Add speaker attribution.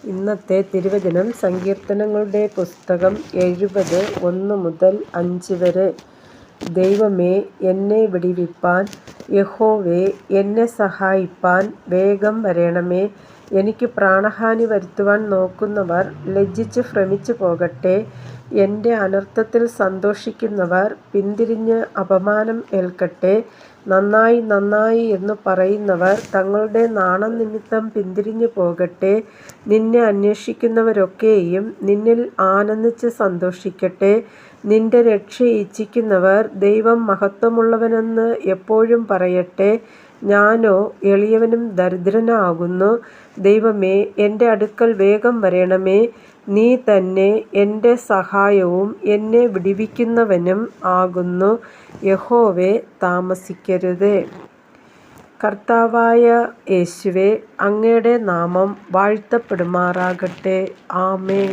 Speaker 1: ഇന്നത്തെ തിരുവചനം സങ്കീർത്തനങ്ങളുടെ പുസ്തകം 70 1 മുതൽ 5 വരെ. ദൈവമേ, എന്നെ വിടുവിപ്പാൻ, യഹോവേ, എന്നെ സഹായിപ്പാൻ വേഗം വരേണമേ. എനിക്ക് പ്രാണഹാനി വരുത്തുവാൻ നോക്കുന്നവർ ലജ്ജിച്ച് ഭ്രമിച്ചു പോകട്ടെ. എൻ്റെ അനർത്ഥത്തിൽ സന്തോഷിക്കുന്നവർ പിന്തിരിഞ്ഞ് അപമാനം ഏൽക്കട്ടെ. നന്നായി നന്നായി എന്നു പറയുന്നവർ തങ്ങളുടെ നാണം നിമിത്തം പിന്തിരിഞ്ഞു പോകട്ടെ. നിന്നെ അന്വേഷിക്കുന്നവരൊക്കെയും നിന്നിൽ ആനന്ദിച്ച് സന്തോഷിക്കട്ടെ. നിന്റെ രക്ഷ ഇച്ഛിക്കുന്നവർ ദൈവം മഹത്വമുള്ളവനെന്ന് എപ്പോഴും പറയട്ടെ. ഞാനോ എളിയവനും ദരിദ്രനാകുന്നു. ദൈവമേ, എൻ്റെ അടുക്കൽ വേഗം വരേണമേ. നീ തന്നെ എൻ്റെ സഹായവും എന്നെ വിടുവിക്കുന്നവനും ആകുന്നു. യഹോവേ, താമസിക്കരുതേ. കർത്താവായ യേശുവേ, അങ്ങയുടെ നാമം വാഴ്ത്തപ്പെടുമാറാകട്ടെ. ആമേൻ.